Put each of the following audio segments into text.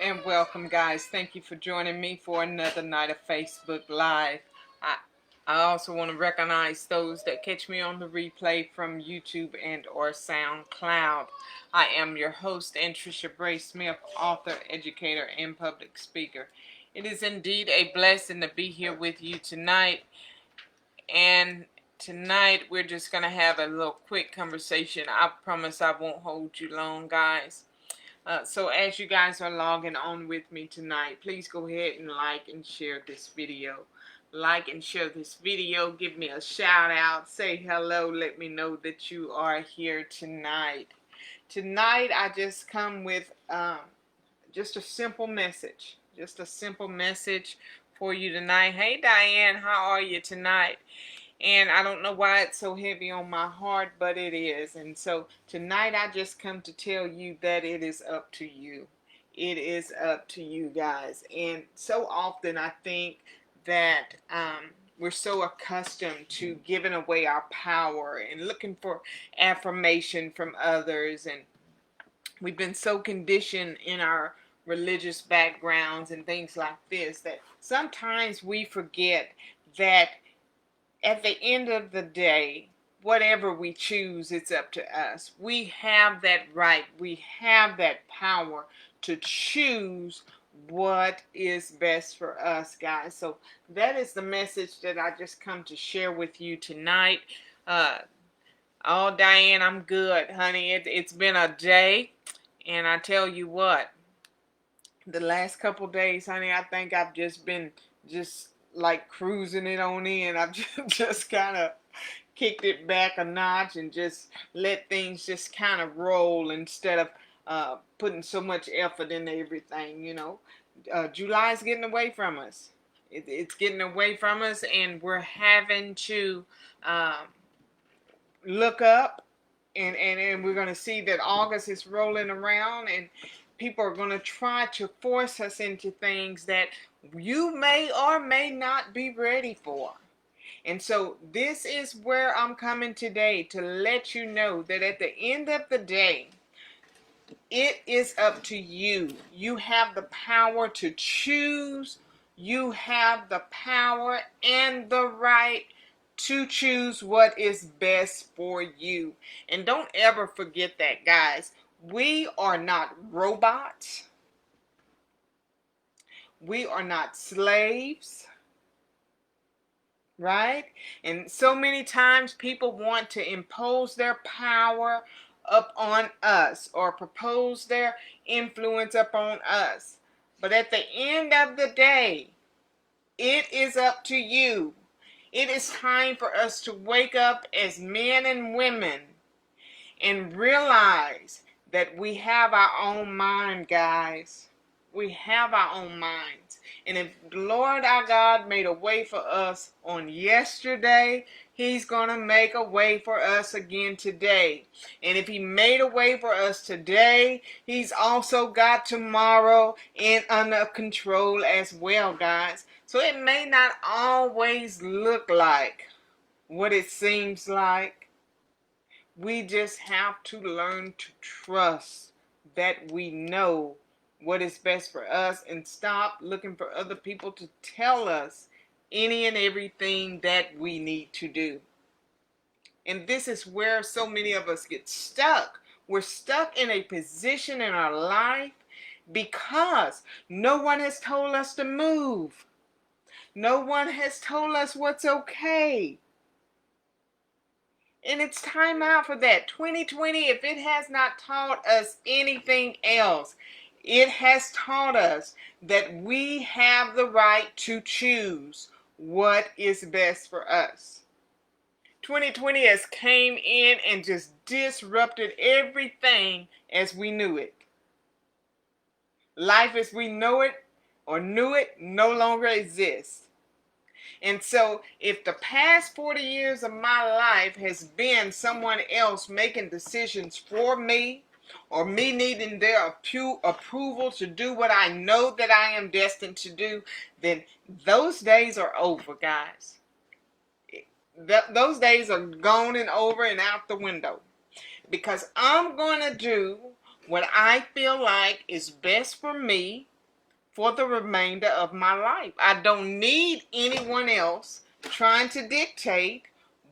and welcome, guys. Thank you for joining me for another night of Facebook Live. I also want to recognize those that catch me on the replay from YouTube and or SoundCloud. I am your host, Tricia Bray Smith, author, educator, and public speaker. It is indeed a blessing to be here with you tonight. And tonight we're just going to have a little quick conversation. I promise I won't hold you long, guys. So as you guys are logging on with me tonight, please go ahead and like and share this video. Like and share this video. Give me a shout out. Say hello. Let me know that you are here tonight. Tonight I just come with just a simple message. Just a simple message for you tonight. Hey Diane, how are you tonight? And I don't know why it's so heavy on my heart, but it is. And so tonight I just come to tell you that it is up to you. It is up to you, guys. And so often I think that we're so accustomed to giving away our power and looking for affirmation from others. And we've been so conditioned in our religious backgrounds and things like this that sometimes we forget that at the end of the day, whatever we choose, it's up to us. We have that right. We have that power to choose what is best for us, guys. So that is the message that I just come to share with you tonight. Oh, Diane, I'm good, honey. It's been a day, and I tell you what, the last couple days, honey, I think I've just been like cruising it on in. I've just kind of kicked it back a notch and just let things just kind of roll instead of putting so much effort into everything, you know. July's getting away from us. It's getting away from us, and we're having to look up, and we're going to see that August is rolling around, and people are going to try to force us into things that you may or may not be ready for. And so this is where I'm coming today to let you know that at the end of the day, it is up to you. You have the power to choose. You have the power and the right to choose what is best for you. And don't ever forget that, guys. We are not robots. We are not slaves. Right? And so many times people want to impose their power up on us or propose their influence upon us. But at the end of the day, it is up to you. It is time for us to wake up as men and women and realize that we have our own mind, guys. We have our own minds. And if the Lord our God made a way for us on yesterday, He's going to make a way for us again today. And if He made a way for us today, He's also got tomorrow under control as well, guys. So it may not always look like what it seems like. We just have to learn to trust that we know what is best for us and stop looking for other people to tell us any and everything that we need to do. And this is where so many of us get stuck. We're stuck in a position in our life because no one has told us to move. No one has told us what's okay. And it's time out for that. 2020, if it has not taught us anything else, it has taught us that we have the right to choose what is best for us. 2020 has came in and just disrupted everything as we knew it. Life as we know it or knew it no longer exists. And so if the past 40 years of my life has been someone else making decisions for me, or me needing their approval to do what I know that I am destined to do, then those days are over, guys. Those days are gone and over and out the window. Because I'm going to do what I feel like is best for me, for the remainder of my life. I don't need anyone else trying to dictate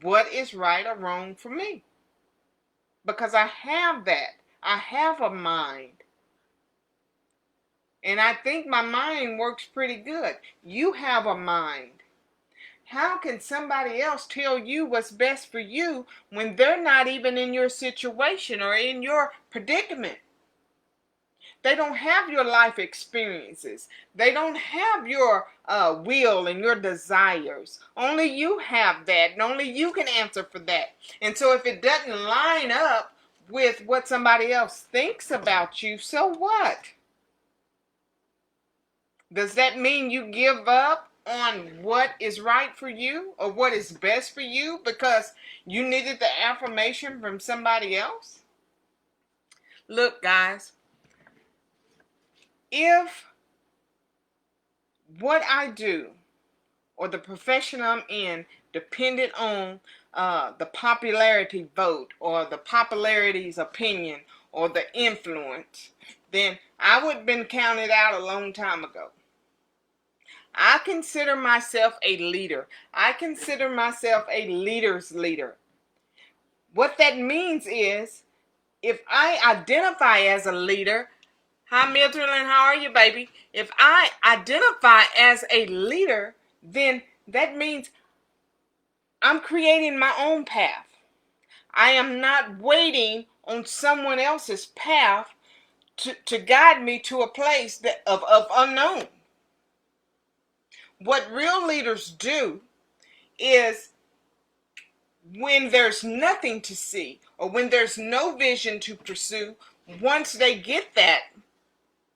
what is right or wrong for me. Because I have that. I have a mind. And I think my mind works pretty good. You have a mind. How can somebody else tell you what's best for you when they're not even in your situation or in your predicament? They don't have your life experiences. They don't have your will and your desires. Only you have that, and only you can answer for that. And so if it doesn't line up with what somebody else thinks about you, so what? Does that mean you give up on what is right for you or what is best for you because you needed the affirmation from somebody else? Look, guys, if what I do or the profession I'm in depended on the popularity vote or the popularity's opinion or the influence, then I would have been counted out a long time ago. I consider myself a leader. I consider myself a leader's leader. What that means is, if I identify as a leader, hi Mildred, how are you, baby? If I identify as a leader, then that means I'm creating my own path. I am not waiting on someone else's path to guide me to a place of unknown. What real leaders do is, when there's nothing to see or when there's no vision to pursue, once they get that,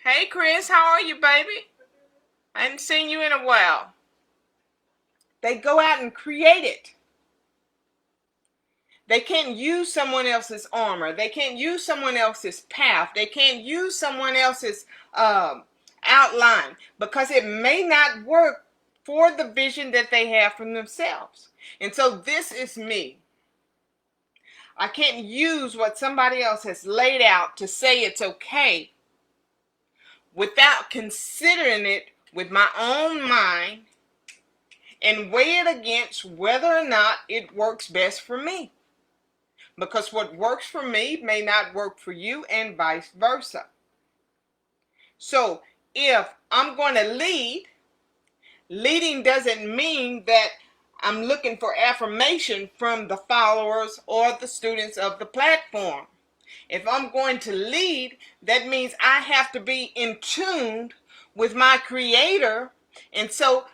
hey Chris, how are you, baby? I haven't seen you in a while. They go out and create it. They can't use someone else's armor. They can't use someone else's path. They can't use someone else's outline because it may not work for the vision that they have from themselves. And so this is me. I can't use what somebody else has laid out to say it's okay without considering it with my own mind and weigh it against whether or not it works best for me. Because what works for me may not work for you, and vice versa. So if I'm going to lead, leading doesn't mean that I'm looking for affirmation from the followers or the students of the platform. If I'm going to lead, that means I have to be in tune with my creator. And so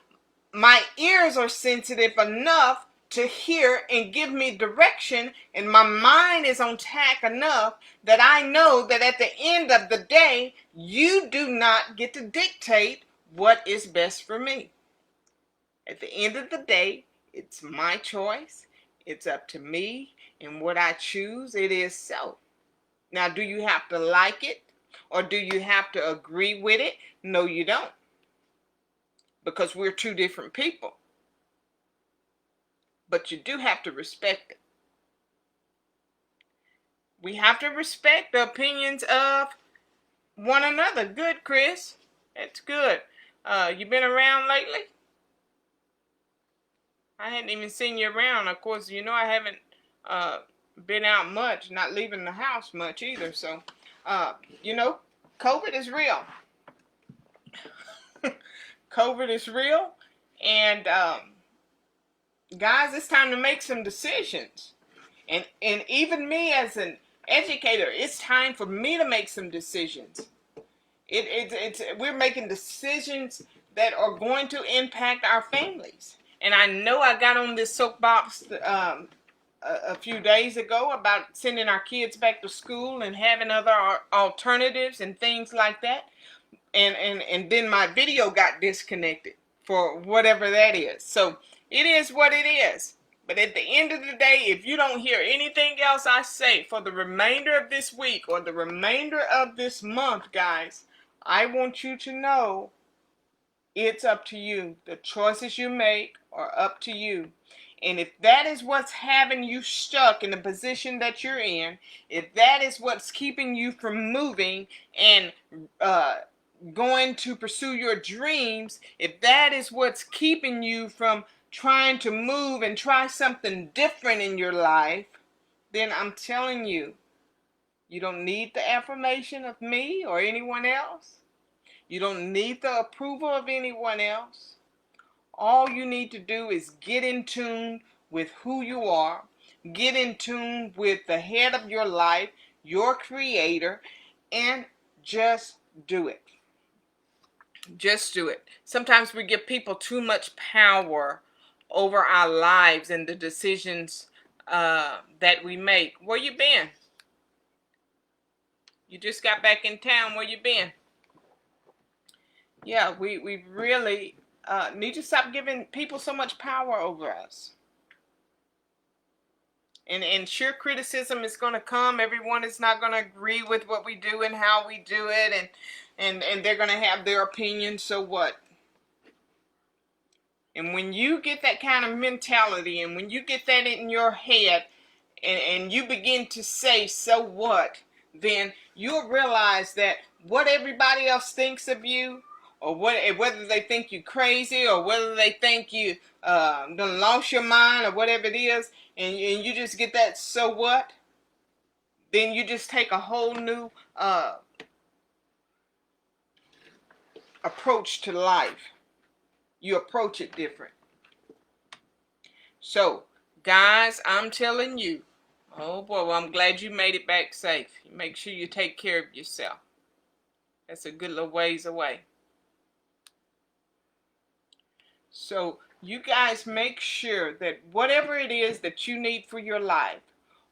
my ears are sensitive enough to hear and give me direction, and my mind is on tack enough that I know that at the end of the day, you do not get to dictate what is best for me. At the end of the day, it's my choice. It's up to me, and what I choose, it is so. Now, do you have to like it, or do you have to agree with it? No, you don't, because we're two different people. But you do have to respect it. We have to respect the opinions of one another. Good, Chris. That's good. You been around lately? I hadn't even seen you around. Of course, you know I haven't been out much, not leaving the house much either. So, you know, COVID is real. COVID is real. And guys, it's time to make some decisions. And even me as an educator, it's time for me to make some decisions. We're making decisions that are going to impact our families. And I know I got on this soapbox a few days ago about sending our kids back to school and having other alternatives and things like that. And then my video got disconnected for whatever that is. So it is what it is. But at the end of the day, if you don't hear anything else I say for the remainder of this week or the remainder of this month, guys, I want you to know it's up to you. The choices you make are up to you. And if that is what's having you stuck in the position that you're in, if that is what's keeping you from moving and going to pursue your dreams, if that is what's keeping you from trying to move and try something different in your life, then I'm telling you, you don't need the affirmation of me or anyone else. You don't need the approval of anyone else. All you need to do is get in tune with who you are, get in tune with the head of your life, your creator, and just do it. Just do it. Sometimes we give people too much power over our lives and the decisions that we make. Where you been? You just got back in town. Where you been? Yeah, we really need to stop giving people so much power over us. And sure, criticism is going to come. Everyone is not going to agree with what we do and how we do it, and they're going to have their opinion. So what? And when you get that kind of mentality, and when you get that in your head, and you begin to say, so what? Then you'll realize that what everybody else thinks of you, or whether they think you crazy, or whether they think you done lost your mind, or whatever it is, and you just get that so what, then you just take a whole new approach to life. You approach it different. So, guys, I'm telling you, oh boy, well, I'm glad you made it back safe. Make sure you take care of yourself. That's a good little ways away. So you guys make sure that whatever it is that you need for your life,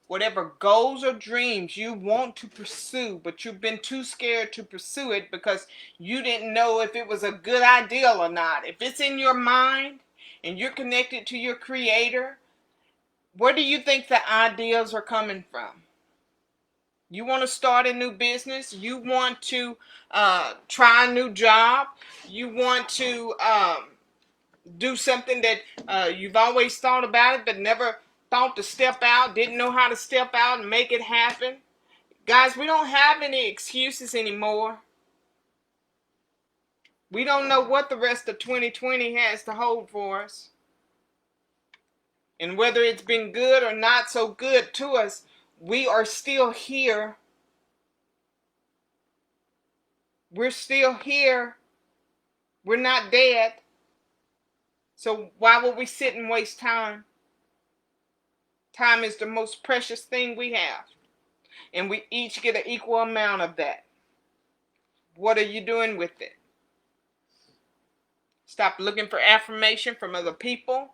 whatever goals or dreams you want to pursue, but you've been too scared to pursue it because you didn't know if it was a good idea or not. If it's in your mind and you're connected to your creator, where do you think the ideas are coming from? You want to start a new business? You want to try a new job? You want to do something that you've always thought about it but never thought to step out, didn't know how to step out and make it happen? Guys, we don't have any excuses anymore. We don't know what the rest of 2020 has to hold for us. And whether it's been good or not so good to us, we are still here. We're still here. We're not dead. So why would we sit and waste time? Time is the most precious thing we have. And we each get an equal amount of that. What are you doing with it? Stop looking for affirmation from other people.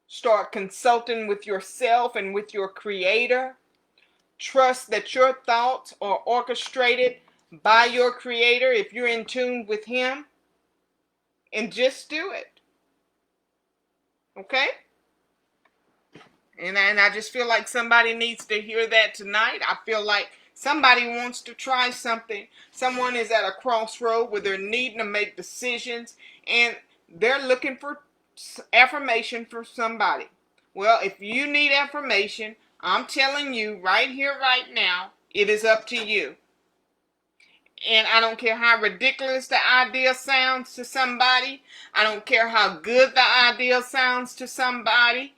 Start consulting with yourself and with your creator. Trust that your thoughts are orchestrated by your creator if you're in tune with him. And just do it. Okay? And I just feel like somebody needs to hear that tonight. I feel like somebody wants to try something. Someone is at a crossroad where they're needing to make decisions and they're looking for affirmation from somebody. Well, if you need affirmation, I'm telling you right here, right now, it is up to you. And I don't care how ridiculous the idea sounds to somebody. I don't care how good the idea sounds to somebody.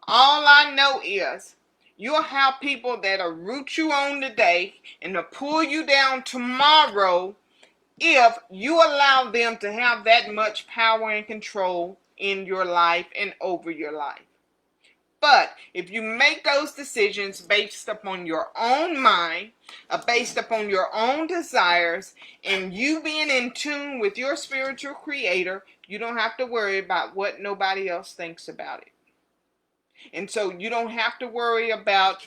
All I know is you'll have people that'll root you on today and to pull you down tomorrow if you allow them to have that much power and control in your life and over your life. But if you make those decisions based upon your own mind, based upon your own desires, and you being in tune with your spiritual creator, you don't have to worry about what nobody else thinks about it. And so you don't have to worry about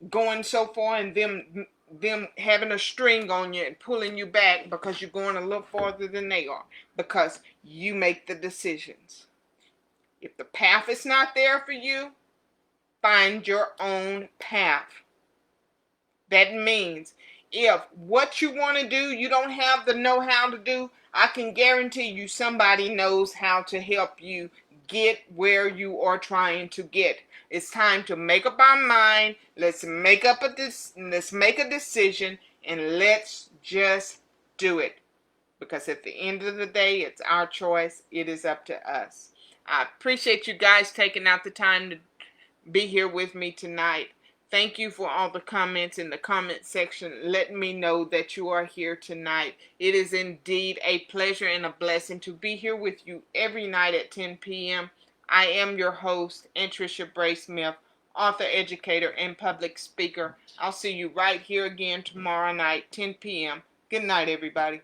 going so far and them having a string on you and pulling you back because you're going a little farther than they are, because you make the decisions. If the path is not there for you, find your own path. That means if what you want to do, you don't have the know-how to do, I can guarantee you somebody knows how to help you get where you are trying to get. It's time to make up our mind. Let's make a decision and let's just do it. Because at the end of the day, it's our choice. It is up to us. I appreciate you guys taking out the time to be here with me tonight. Thank you for all the comments in the comment section, letting me know that you are here tonight. It is indeed a pleasure and a blessing to be here with you every night at 10 p.m. I am your host, Tricia Bray Smith, author, educator, and public speaker. I'll see you right here again tomorrow night, 10 p.m. Good night, everybody.